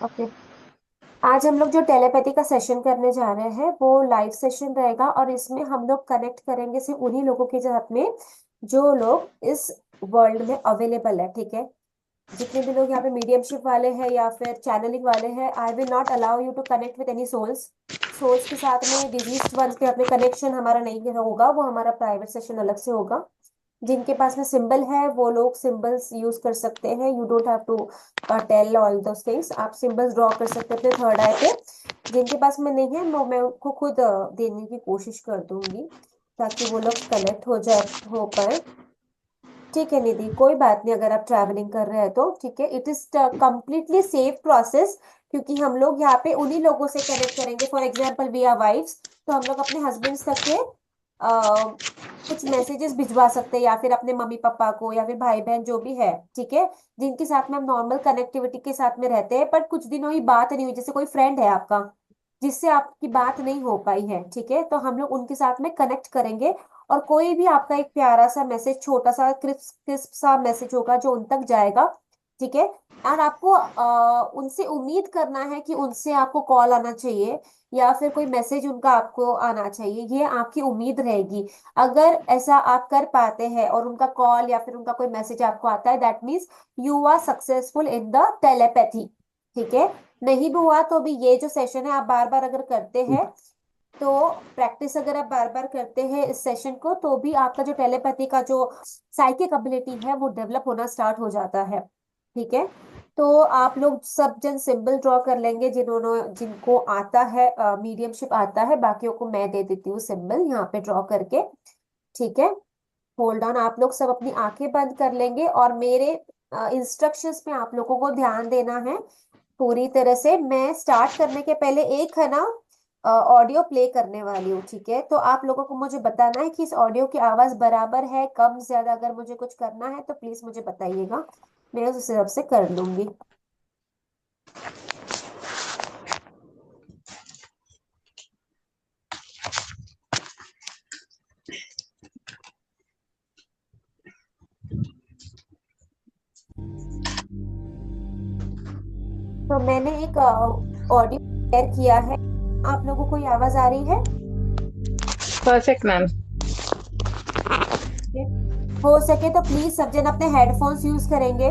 Okay. आज हम लोग जो टेलीपैथी का सेशन करने जा रहे हैं वो लाइव सेशन रहेगा, और इसमें हम लोग कनेक्ट करेंगे सिर्फ उन्हीं लोगों के साथ में जो लोग इस वर्ल्ड में अवेलेबल है। ठीक है। जितने भी लोग यहाँ पे मीडियमशिप वाले हैं या फिर चैनलिंग वाले हैं, I will not allow you to connect with any souls. Souls के साथ में डिजीज्ड वंस के अपने कनेक्शन हमारा नहीं होगा, वो हमारा प्राइवेट सेशन अलग से होगा। जिनके पास में सिंबल है वो लोग सिंबल्स यूज कर सकते हैं। You don't have to tell all those things. आप सिंबल्स ड्रॉ कर सकते हैं अपने थर्ड आई पे। जिनके पास में नहीं है मैं उनको खुद देने की कोशिश कर दूंगी, ताकि वो लोग कनेक्ट हो पाए। ठीक है निधि, कोई बात नहीं अगर आप ट्रैवलिंग कर रहे हैं तो ठीक है। It is completely safe process, क्योंकि हम लोग यहाँ पे उन्हीं लोगों से कनेक्ट करेंगे। For example we are wives, तो हम लोग अपने हस्बैंड्स तक के कुछ मैसेजेस भिजवा सकते हैं, या फिर अपने मम्मी पापा को, या फिर भाई बहन जो भी है। ठीक है। जिनके साथ में हम नॉर्मल कनेक्टिविटी के साथ में रहते हैं, पर कुछ दिनों ही बात नहीं हुई, जैसे कोई फ्रेंड है आपका जिससे आपकी बात नहीं हो पाई है, ठीक है, तो हम लोग उनके साथ में कनेक्ट करेंगे। और कोई भी आपका एक प्यारा सा मैसेज, छोटा सा क्रिस्प क्रिस्प सा मैसेज होगा जो उन तक जाएगा। ठीक है। और आपको उनसे उम्मीद करना है कि उनसे आपको कॉल आना चाहिए, या फिर कोई मैसेज उनका आपको आना चाहिए, ये आपकी उम्मीद रहेगी। अगर ऐसा आप कर पाते हैं और उनका कॉल या फिर उनका कोई मैसेज आपको आता है, that means you are successful in the telepathy. ठीक है। नहीं भी हुआ तो भी ये जो सेशन है आप बार बार अगर करते हैं, तो प्रैक्टिस अगर आप बार बार करते हैं इस सेशन को, तो भी आपका जो टेलीपैथी का जो साइकिक एबिलिटी है वो डेवलप होना स्टार्ट हो जाता है। ठीक है। तो आप लोग सब जन सिंबल ड्रॉ कर लेंगे, जिनको आता है, मीडियमशिप आता है। बाकियों को मैं दे देती हूँ सिंबल यहाँ पे ड्रॉ करके। ठीक है। होल्ड ऑन, आप लोग सब अपनी आंखें बंद कर लेंगे, और मेरे इंस्ट्रक्शंस में आप लोगों को ध्यान देना है पूरी तरह से। मैं स्टार्ट करने के पहले एक है ना ऑडियो प्ले करने वाली हूँ। ठीक है। तो आप लोगों को मुझे बताना है कि इस ऑडियो की आवाज बराबर है, कम ज्यादा। अगर मुझे कुछ करना है तो प्लीज मुझे बताइएगा, मैं उस हिसाब से कर लूंगी। तो मैंने एक ऑडियो शेयर किया है। आप लोगों को ये आवाज आ रही है? Perfect ma'am. ठीक है। हो सके तो प्लीज सब जन अपने हेडफोन्स यूज करेंगे।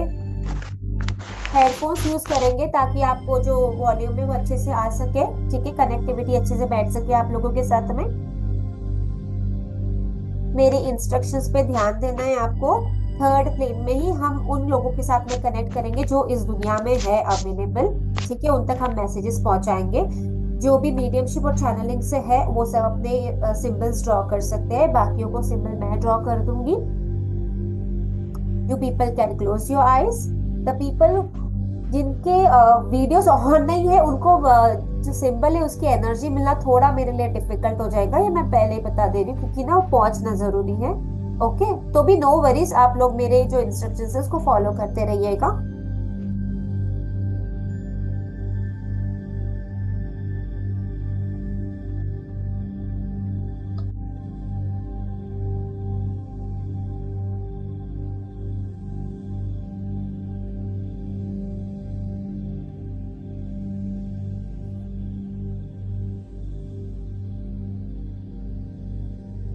हेडफोन्स यूज करेंगे ताकि आपको जो वॉल्यूम है वो अच्छे से आ सके। ठीक है। कनेक्टिविटी अच्छे से बैठ सके आप लोगों के साथ में। मेरे इंस्ट्रक्शंस पे ध्यान देना है आपको। थर्ड प्लेन में ही हम उन लोगों के साथ में कनेक्ट करेंगे जो इस दुनिया में है अवेलेबल। ठीक है। उन तक हम मैसेजेस पहुंचाएंगे। जो भी मीडियमशिप और चैनलिंग से है वो सब अपने सिंबल्स ड्रॉ कर सकते हैं, बाकियों को सिंबल मैं ड्रॉ कर दूंगी। You people can close your eyes. The people जिनके वीडियोस ऑन नहीं है, उनको जो सिंबल है उसकी एनर्जी मिलना थोड़ा मेरे लिए डिफिकल्ट हो जाएगा, ये मैं पहले ही बता दे रही हूँ, क्योंकि ना वो पहुंचना जरूरी है। ओके। तो भी नो वरीज, आप लोग मेरे जो इंस्ट्रक्शंस है उसको फॉलो करते रहिएगा।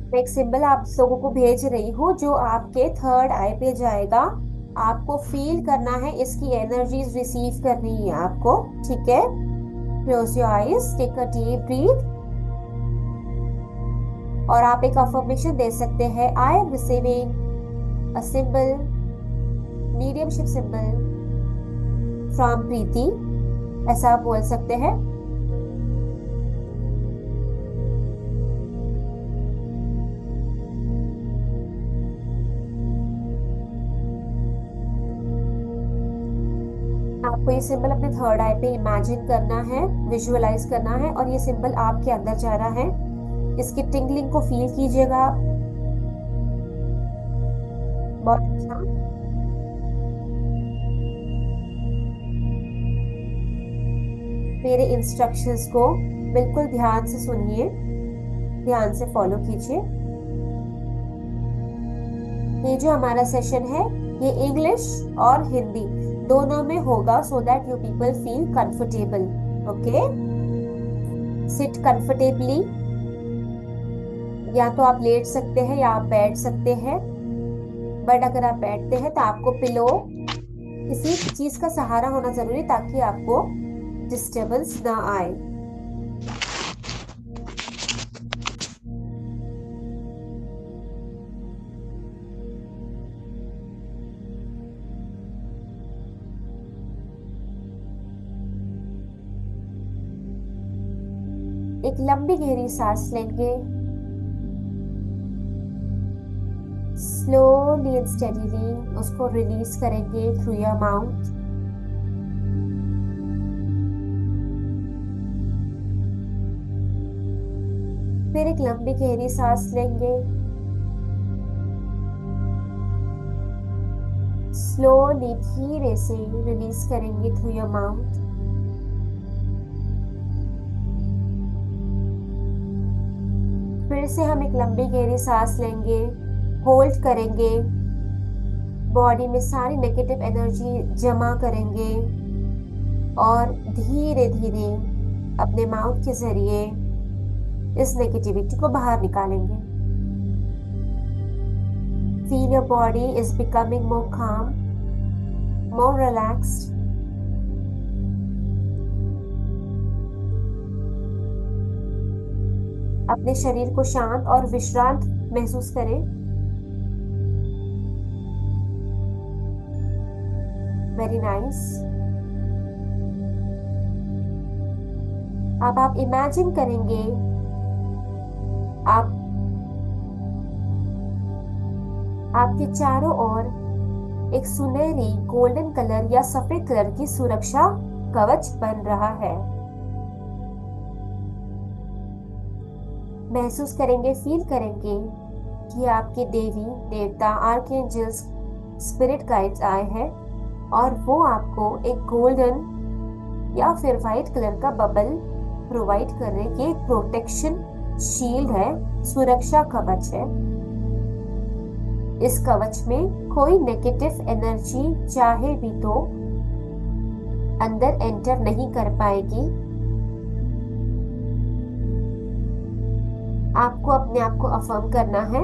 मैं एक सिंबल आप लोगों को भेज रही हूँ जो आपके थर्ड आई पे जाएगा। आपको फील करना है, इसकी एनर्जीज रिसीव करनी है आपको। ठीक है। Close your eyes, take a deep breath, और आप एक अफर्मेशन दे सकते हैं। I am receiving a symbol, mediumship symbol from Preeti, ऐसा आप बोल सकते हैं। आपको ये सिंबल अपने थर्ड आई पे इमेजिन करना है, विजुअलाइज करना है, और ये सिंबल आपके अंदर जा रहा है। इसकी टिंगलिंग को फील कीजिएगा आप। बहुत अच्छा। मेरे इंस्ट्रक्शंस को बिल्कुल ध्यान से सुनिए, ध्यान से फॉलो कीजिए। ये जो हमारा सेशन है, ये इंग्लिश और हिंदी दोनों में होगा, so that you people feel comfortable. Okay, seat comfortably. या तो आप लेट सकते हैं या आप बैठ सकते हैं, बट अगर आप बैठते हैं तो आपको पिलो, किसी चीज का सहारा होना जरूरी, ताकि आपको डिस्टरबेंस ना आए। एक लंबी गहरी सांस लेंगे, स्लोली एंड स्टेडीली उसको रिलीज करेंगे थ्रू योर माउथ। फिर एक लंबी गहरी सांस लेंगे, स्लोली धीरे से रिलीज करेंगे थ्रू योर माउथ। फिर से हम एक लंबी गहरी सांस लेंगे, होल्ड करेंगे, बॉडी में सारी नेगेटिव एनर्जी जमा करेंगे और धीरे धीरे अपने माउथ के जरिए इस नेगेटिविटी को बाहर निकालेंगे। Feel your body is becoming more calm, more relaxed. अपने शरीर को शांत और विश्रांत महसूस करें। Very nice. अब आप इमेजिन करेंगे आप आपके चारों ओर एक सुनहरी गोल्डन कलर या सफेद कलर की सुरक्षा कवच बन रहा है। महसूस करेंगे, फील करेंगे कि आपके देवी देवता, आर्कएंजल्स, स्पिरिट गाइड्स आए हैं और वो आपको एक गोल्डन या फिर वाइट कलर का बबल प्रोवाइड कर रहे हैं। ये एक प्रोटेक्शन शील्ड है, सुरक्षा कवच है। इस कवच में कोई नेगेटिव एनर्जी चाहे भी तो अंदर एंटर नहीं कर पाएगी। आपको अपने आप को अफर्म करना है,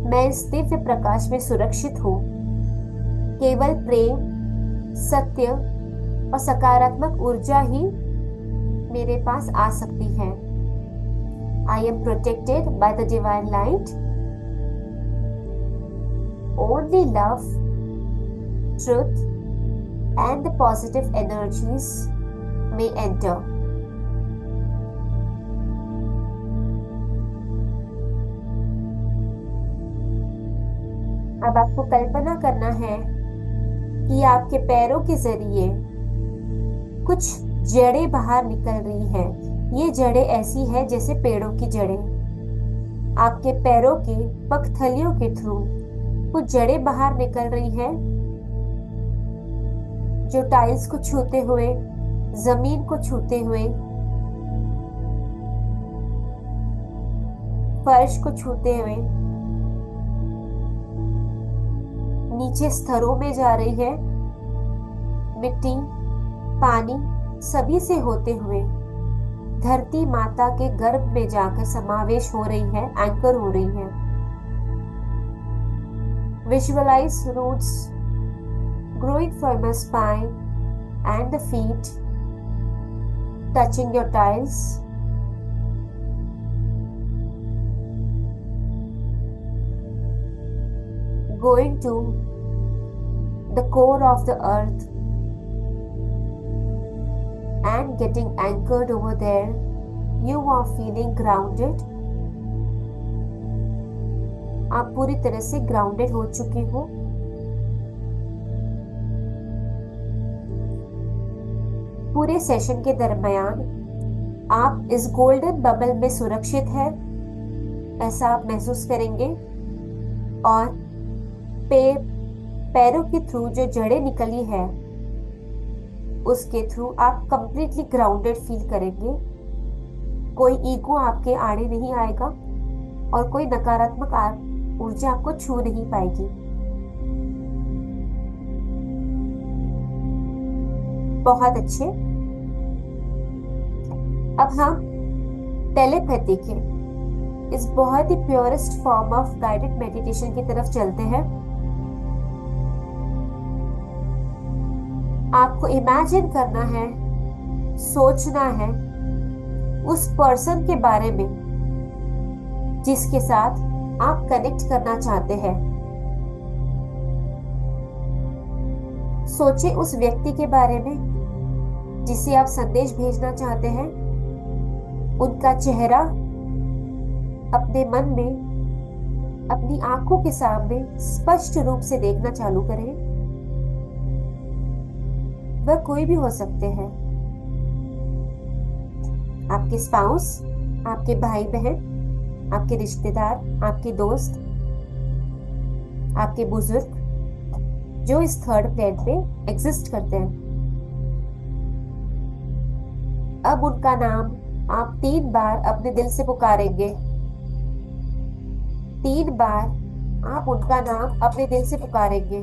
मैं इस दिव्य प्रकाश में सुरक्षित हूँ। केवल प्रेम, सत्य और सकारात्मक ऊर्जा ही मेरे पास आ सकती है। I am protected by the divine light. Only love, truth and the positive energies may enter. अब आपको कल्पना करना है कि आपके पैरों के जरिए कुछ जड़ें बाहर निकल रही हैं। ये जड़ें ऐसी हैं जैसे पेड़ों की जड़ें। आपके पैरों के पगथलियों के थ्रू कुछ जड़ें बाहर निकल रही हैं, जो टाइल्स को छूते हुए, जमीन को छूते हुए, फर्श को छूते हुए नीचे स्तरों में जा रही है। मिट्टी, पानी सभी से होते हुए धरती माता के गर्भ में जाकर समावेश हो रही है, एंकर हो रही है। Visualise roots growing from your spine and the feet touching your tiles. Going to the core of the earth and getting anchored over there. You are feeling grounded. आप पूरी तरह से ग्राउंडेड हो चुके हो। पूरे सेशन के दरमियान आप इस गोल्डन बबल में सुरक्षित हैं, ऐसा आप महसूस करेंगे। और पैरों के थ्रू जो जड़ें निकली है उसके थ्रू आप कंप्लीटली ग्राउंडेड फील करेंगे। कोई ईगो आपके आड़े नहीं आएगा और कोई नकारात्मक ऊर्जा आपको छू नहीं पाएगी। बहुत अच्छे। अब हम टेलीपैथी के इस बहुत ही purest form of guided meditation की तरफ चलते हैं। आपको इमेजिन करना है, सोचना है उस पर्सन के बारे में जिसके साथ आप कनेक्ट करना चाहते हैं। सोचिए उस व्यक्ति के बारे में जिसे आप संदेश भेजना चाहते हैं। उनका चेहरा अपने मन में, अपनी आंखों के सामने स्पष्ट रूप से देखना चालू करें। वह कोई भी हो सकते हैं, आपके स्पाउस, आपके भाई बहन, आपके रिश्तेदार, आपके दोस्त, आपके बुजुर्ग जो इस थर्ड प्लेन पे एग्जिस्ट करते हैं। अब उनका नाम आप 3 बार अपने दिल से पुकारेंगे। 3 बार आप उनका नाम अपने दिल से पुकारेंगे।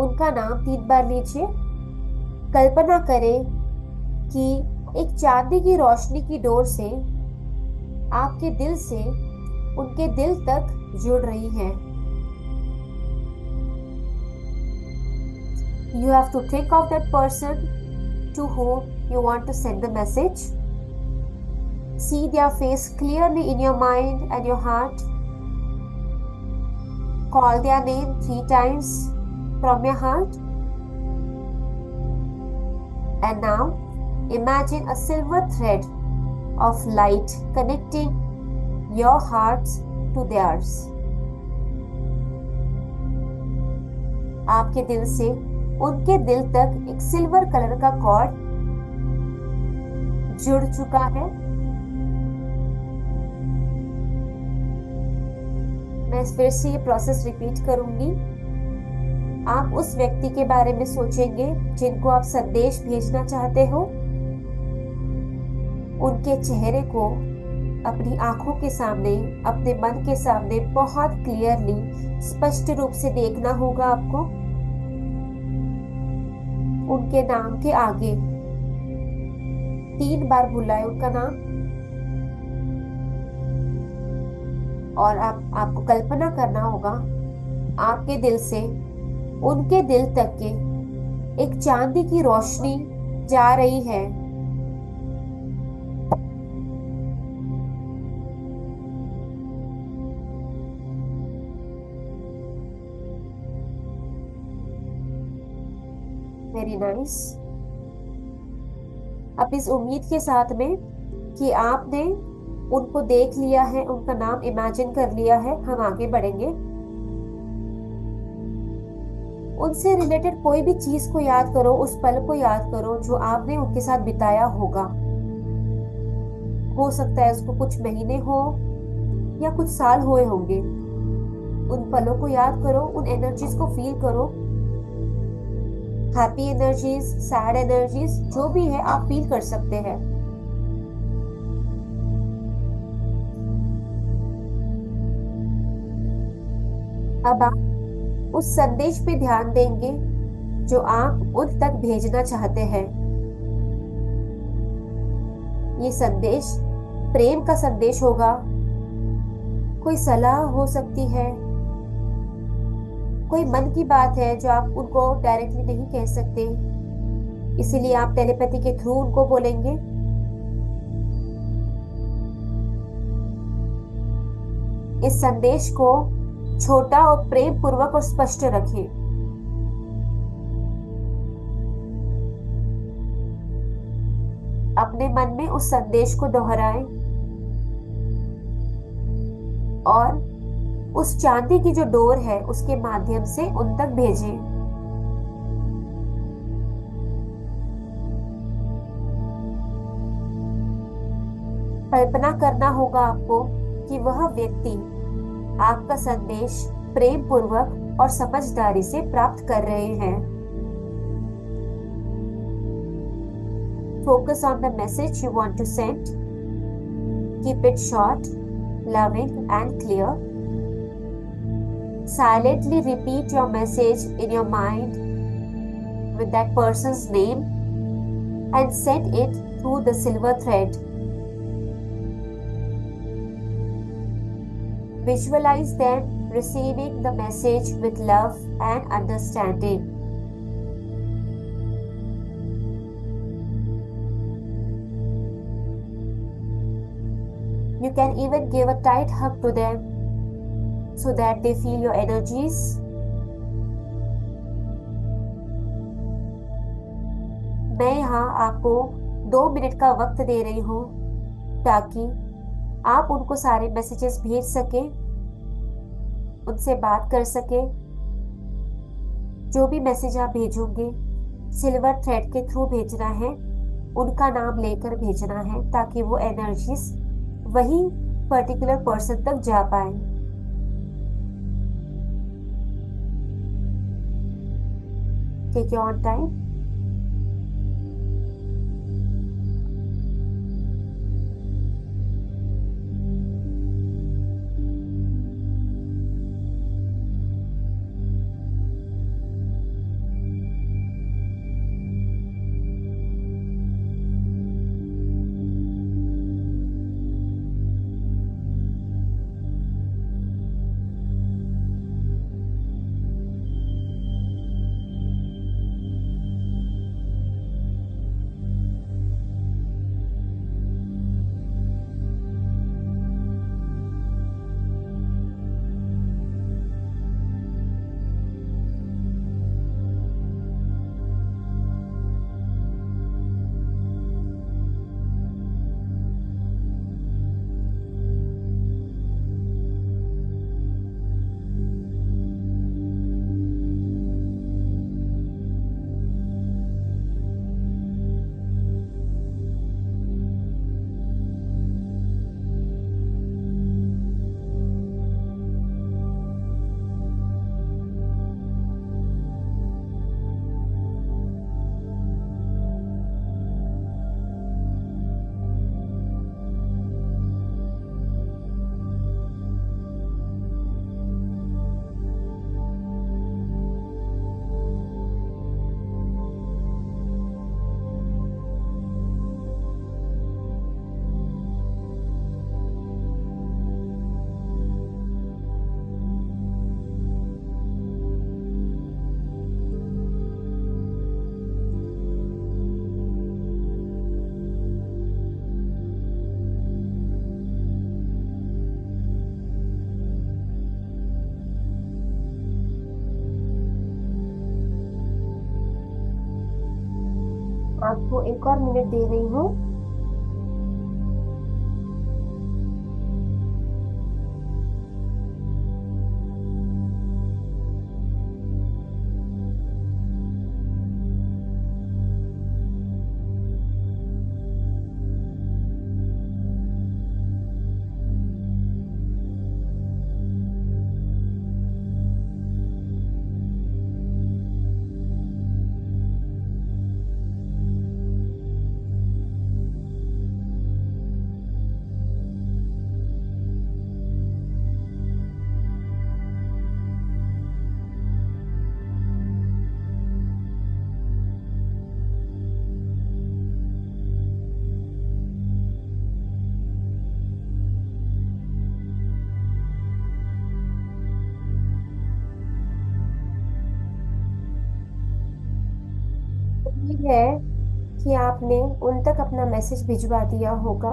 उनका नाम 3 बार लीजिए। कल्पना करें कि एक चांदी की रोशनी की डोर से आपके दिल से उनके दिल तक जुड़ रही है। You have to think of that person to whom you want to send the message. See their face clearly in your mind and your heart. Call their name 3 times from your heart. And now imagine a silver thread of light connecting your hearts to theirs. आपके दिल से उनके दिल तक एक silver colour का cord जुड़ चुका है। मैं फिर से ये प्रोसेस रिपीट करूंगी। आप उस व्यक्ति के बारे में सोचेंगे जिनको आप संदेश भेजना चाहते हो। उनके चेहरे को अपनी आंखों के सामने, अपने मन के सामने बहुत क्लियरली, स्पष्ट रूप से देखना होगा आपको। उनके नाम के आगे 3 बार बुलाए उनका नाम। और आपको कल्पना करना होगा आपके दिल से उनके दिल तक के एक चांदी की रोशनी जा रही है। Very nice. अब इस उम्मीद के साथ में कि आपने उनको देख लिया है, उनका नाम इमेजिन कर लिया है, हम आगे बढ़ेंगे। उनसे रिलेटेड कोई भी चीज को याद करो, उस पल को याद करो जो आपने उनके साथ बिताया होगा। हो सकता है उसको कुछ महीने हो या कुछ साल हुए होंगे। उन पलों को याद करो, उन एनर्जीज को फील करो। हैप्पी एनर्जीज, सैड एनर्जीज, जो भी है आप फील कर सकते हैं। अब आप उस संदेश पे ध्यान देंगे जो आप उन तक भेजना चाहते हैं। ये संदेश प्रेम का संदेश होगा, कोई सलाह हो सकती है, कोई मन की बात है जो आप उनको डायरेक्टली नहीं कह सकते, इसीलिए आप टेलीपैथी के थ्रू उनको बोलेंगे। इस संदेश को छोटा और प्रेम पूर्वक और स्पष्ट रखें। अपने मन में उस संदेश को दोहराएं और उस चांदी की जो डोर है उसके माध्यम से उन तक भेजें। कल्पना करना होगा आपको कि वह व्यक्ति आपका संदेश प्रेम पूर्वक और समझदारी से प्राप्त कर रहे हैं। Focus on the message you want to send. Keep it short, loving, and clear. Silently repeat your message in your mind with that person's name and send it through the silver thread. Visualize them receiving the message with love and understanding. You can even give a tight hug to them so that they feel your energies. मैं यहाँ आपको 2 minute का वक्त दे रही हूँ ताकि आप उनको सारे मैसेजेस भेज सकें, उनसे बात कर सकें। जो भी मैसेज आप भेजोगे सिल्वर थ्रेड के थ्रू भेजना है, उनका नाम लेकर भेजना है ताकि वो एनर्जीज वही पर्टिकुलर पर्सन तक जा पाए। Take your own time. आपको 1 और मिनट दे रही हूँ। उम्मीद है कि आपने उन तक अपना मैसेज भिजवा दिया होगा।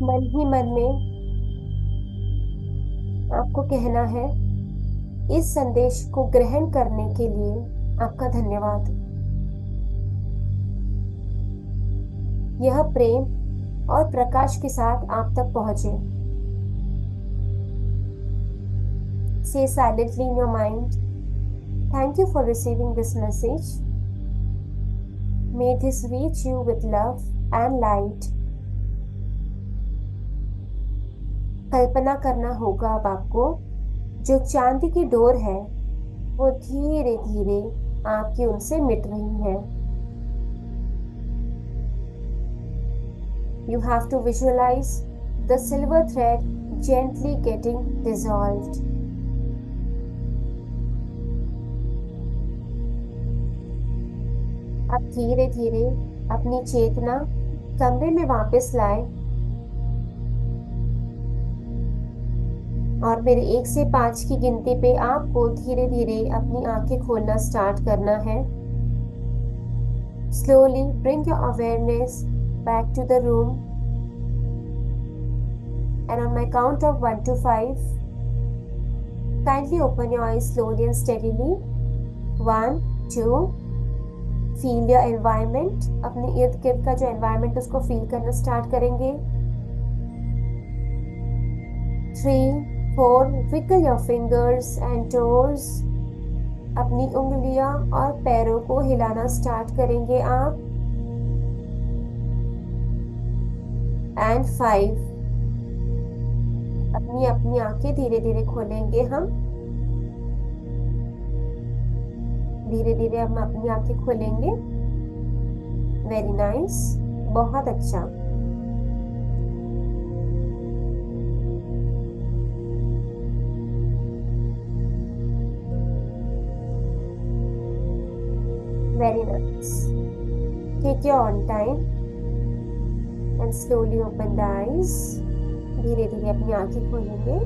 मन ही मन में आपको कहना है, इस संदेश को ग्रहण करने के लिए आपका धन्यवाद। यह प्रेम और प्रकाश के साथ आप तक पहुंचे। Say silently in your mind, thank you for receiving this message. May this reach you with love and light. कल्पना करना होगा अब आपको। जो चांदी की डोर है वो धीरे धीरे आपकी उनसे मिट रही है। You have to visualize the silver thread gently getting dissolved. अब धीरे धीरे अपनी चेतना कमरे में वापस लाए और मेरे 1 से 5 की गिनती पे आपको धीरे धीरे अपनी आंखें खोलना स्टार्ट करना है। Slowly bring your awareness back to the room, and on my count of 1 to 5, kindly open your eyes slowly and steadily. 1, 2, feel your environment. अपने इर्द गिर्द का जो एनवायरमेंट उसको फील करना स्टार्ट करेंगे। 3, 4, wiggle your fingers and toes. अपनी उंगलियां और पैरों को हिलाना स्टार्ट करेंगे आप। एंड 5, अपनी अपनी आंखें धीरे धीरे खोलेंगे हम। धीरे धीरे हम अपनी आंखें खोलेंगे। वेरी नाइस, बहुत अच्छा। Very nice. Take your own time and slowly open the eyes. धीरे धीरे अपनी आंखें खोलेंगे।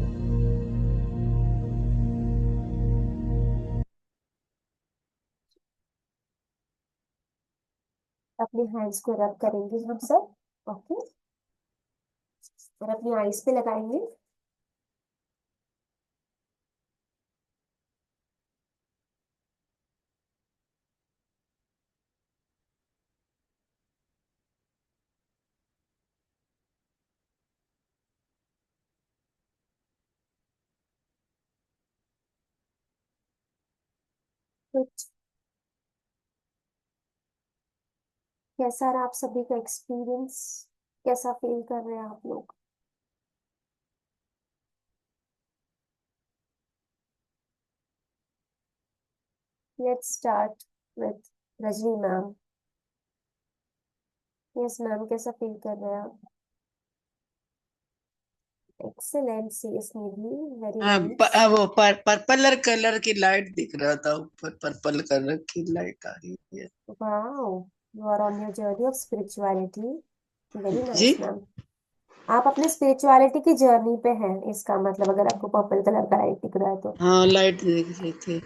अपने हैंड्स को रब करेंगे हम सब। ओके, और अपनी आईज पे लगाएंगे। कुछ कैसा रहा आप सभी का एक्सपीरियंस? कैसा फील कर रहे हैं आप लोग? Let's start with Rajni ma'am. Yes ma'am, कैसा फील कर रहे हैं आप? एक्सेलेंट, सीरियसली, वेरी हाँ, नाइस। पर्पल कलर की लाइट दिख रहा था ऊपर, पर्पल कलर की लाइट आ रही है। Wow, you are on your journey of spirituality. Very जी। Nice ma'am. आप अपने स्पिरिचुअलिटी की जर्नी पे हैं, इसका मतलब अगर आपको पर्पल कलर का लाइट दिख रहा है तो। हाँ, लाइट दिख रही थी,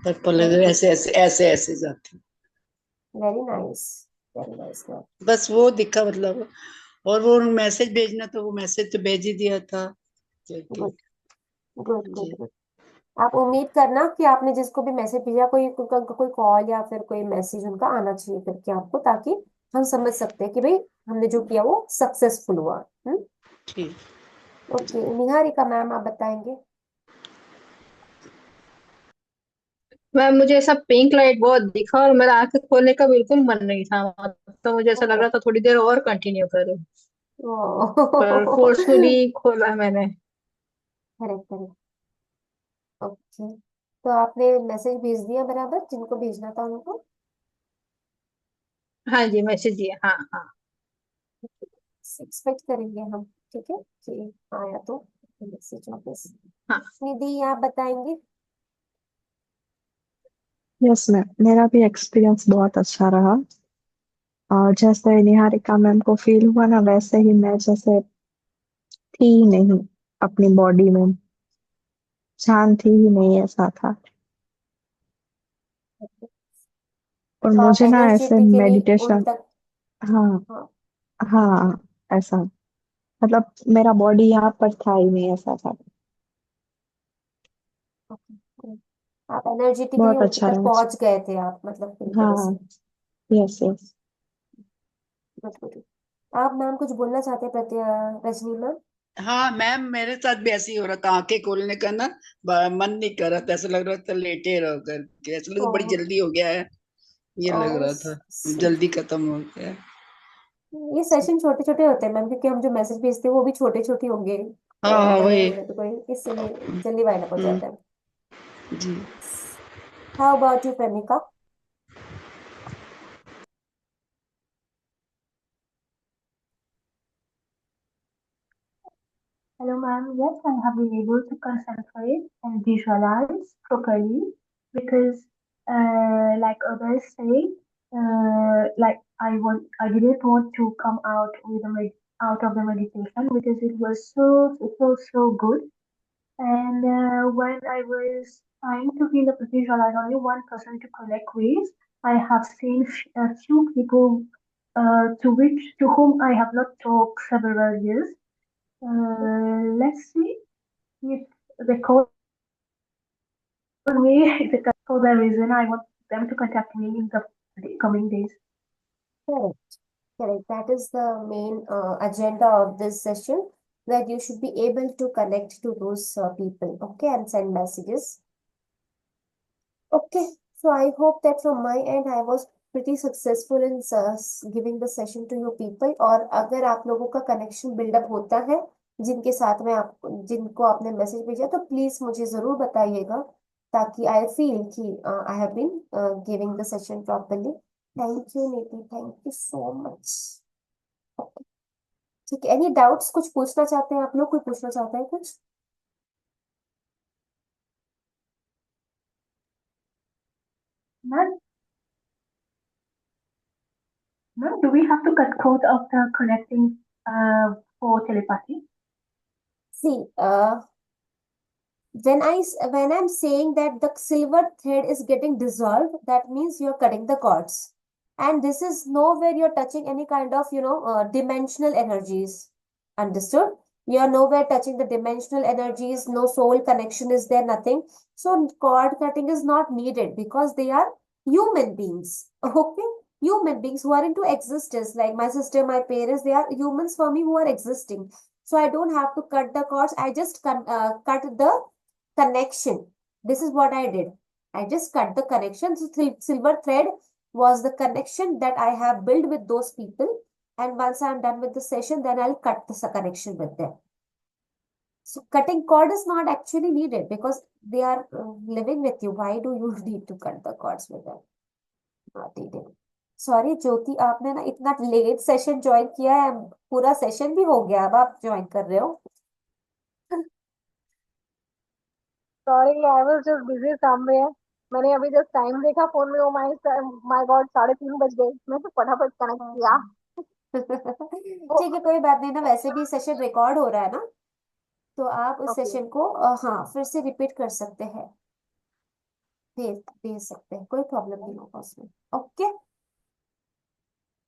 पर्पल वेरी गुड, ऐसे ऐसे ऐसे ऐसे जाती। Very nice, very nice ma'am. बस वो दिखा मतलब। और वो मैसेज भेजना तो वो मैसेज तो भेज ही दिया था। गुड, ठीक। गुड, गुड, जी। गुड। आप उम्मीद करना कि आपने जिसको भी मैसेज भेजा कोई कॉल या फिर कोई मैसेज उनका आना चाहिए करके आपको, ताकि हम समझ सकते हैं कि भाई हमने जो किया वो सक्सेसफुल हुआ। ठीक। ओके, निहारिका मैम आप बताएंगे। मैम, मुझे ऐसा पिंक लाइट बहुत दिखा और मेरा आंखें खोलने का बिल्कुल मन नहीं था। तो मुझे ऐसा लग ओह, रहा था थोड़ी देर और कंटिन्यू करूं, पर ओह। फोर्सफुली खोला मैंने। Correct, correct. ओके, तो आपने मैसेज भेज दिया बराबर जिनको भेजना था उनको? हाँ जी, मैसेज दिया, हाँ हाँ। एक्सपेक्ट करेंगे हम, ठीक है कि आया तो मैसेज वापस। हाँ। निधि आप बताएंगे। यस मैम, मेरा भी एक्सपीरियंस बहुत अच्छा रहा। और जैसे निहारिका मैम को फील हुआ ना, वैसे ही मैं जैसे थी ही नहीं अपनी बॉडी में, जान थी ही नहीं, ऐसा था। और तो आप मुझे ना ऐसे एनर्जेटिकली उन मेडिटेशन। तक। हाँ। हाँ। हाँ, ऐसा मतलब मेरा बॉडी यहाँ पर था ही नहीं, ऐसा था। ओके, आप एनर्जेटिकली बहुत उनके अच्छा तक रहा। पहुंच गए थे आप, मतलब पूरी तरह हाँ। से। Yes yes. Good, good. आप मैम कुछ बोलना चाहते हैं रजनी मैम? हाँ मैम, मेरे साथ भी ऐसे ही हो रहा था, आंखें खोलने का ना मन नहीं कर रहा था, ऐसा लग रहा था लेटे रहो करके, ऐसा लग बड़ी ओह, जल्दी हो गया है। ये लग ओह, रहा था sweet। जल्दी खत्म हो गया। ये सेशन छोटे छोटे होते हैं मैम, क्योंकि हम जो मैसेज भेजते हैं वो भी छोटे छोटे होंगे। तो हाँ हाँ बड़े वही। बंदे तो कोई इसीलिए जल्दी वाइंड अप हो हम्म। जाता है। जी। हाउ अबाउट यू प्रेमिका? Hello, ma'am. Yes, I have been able to concentrate and visualize properly because, like others say, like I didn't want to come out with out of the meditation because it was so good. And when I was trying to visualize only one person to connect with, I have seen a few people to whom I have not talked several years. Let's see if they call me for the reason I want them to contact me in the coming days. Correct. Correct. That is the main agenda of this session, that you should be able to connect to those people, okay, and send messages. Okay, so I hope that from my end I was pretty successful in giving the session to you people. और अगर आप लोगों का connection buildup होता है जिनके साथ में आप जिनको आपने मैसेज भेजा, तो प्लीज मुझे जरूर बताइएगा, ताकि आई फील कि I have been giving the session properly. Thank you Niti, thank you so much. ठीक है, एनी डाउट्स? कुछ पूछना चाहते हैं आप लोग? कोई पूछना चाहता है कुछ? Now, now, do we have to cut code of the connecting for telepathy? See, when I'm saying that the silver thread is getting dissolved, that means you're cutting the cords, and this is nowhere you're touching any kind of dimensional energies. Understood? You're nowhere touching the dimensional energies. No soul connection is there. Nothing. So cord cutting is not needed because they are human beings. Okay, human beings who are into existence. Like my sister, my parents, they are humans for me who are existing. So I don't have to cut the cords. I just cut the connection. This is what I did. I just cut the connection. So silver thread was the connection that I have built with those people. And once I'm done with the session, then I'll cut the connection with them. So cutting cord is not actually needed because they are living with you. Why do you need to cut the cords with them? Not needed. Sorry Jyoti, आपने ना इतना late session join किया है, पूरा session भी हो गया, अब आप ज्वाइन कर रहे हो। Sorry I was just busy somewhere. मैंने अभी जस्ट टाइम देखा फोन में, ओ माय माय गॉड 3:30 बज गए। मैं तो फटाफट कनेक्ट किया। वो ठीक है, कोई बात नहीं ना, वैसे भी सेशन रिकॉर्ड हो रहा है ना, तो आप उस ओके। सेशन को हाँ फिर से रिपीट कर सकते हैं, भेज भेज सकते हैं, कोई प्रॉब्लम नहीं होगा उसमें। ओके,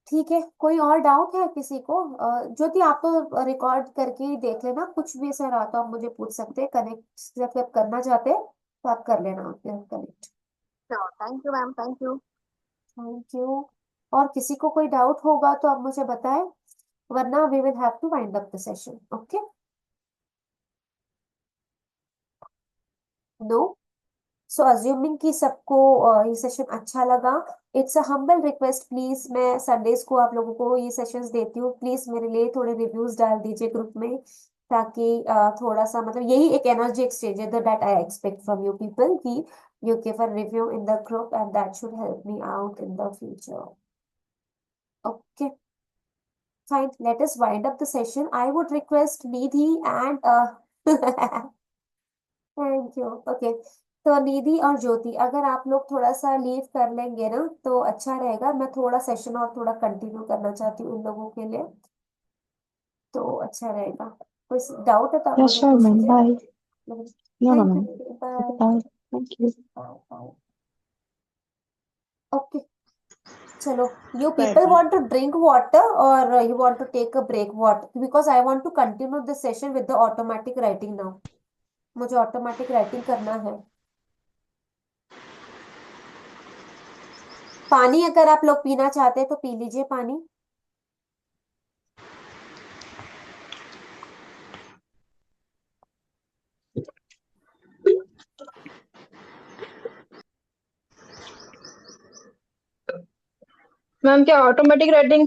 ठीक है। कोई और डाउट है किसी को? ज्योति आप तो रिकॉर्ड करके ही देख लेना, कुछ भी ऐसा रहा तो आप मुझे पूछ सकते हैं। कनेक्ट जब आप करना चाहते हैं तो आप कर लेना connect. Sure, thank you ma'am, thank you. Thank you. और किसी को कोई डाउट होगा तो आप मुझे बताएं, वरना we will have to wind up the session. Okay, no? So assuming कि सबको ये सेशन अच्छा लगा, it's a humble request, please मैं संडेज को आप लोगों को ये सेशंस देती हूँ, प्लीज मेरे लिए थोड़े रिव्यूज डाल दीजिए ग्रुप में, ताकि थोड़ा सा मतलब यही एक एनर्जी एक्सचेंज है that I expect from you people, कि you give a review in the group and that should help me out in the future. Okay, fine, let us wind up the session. I would request Nidhi and thank you. Okay, तो निधि और ज्योति, अगर आप लोग थोड़ा सा leave कर लेंगे ना तो अच्छा रहेगा। मैं थोड़ा सेशन और थोड़ा कंटिन्यू करना चाहती हूँ उन लोगों के लिए, तो अच्छा रहेगा। कोई डाउट है तो आप Yeah, मुझे sure, पूछ ma'am. लीजिए। Bye. No, no, thank you ma'am. Nidhi, Okay, bye bye. Thank you. Bye bye. Okay, चलो, you bye people bye. want to drink water or you want to take a break? What? Because I want to continue the session with the automatic writing now. मुझे automatic writing करना है। पानी अगर आप लोग पीना चाहते हैं तो पी लीजिए पानी। मैम क्या ऑटोमेटिक राइटिंग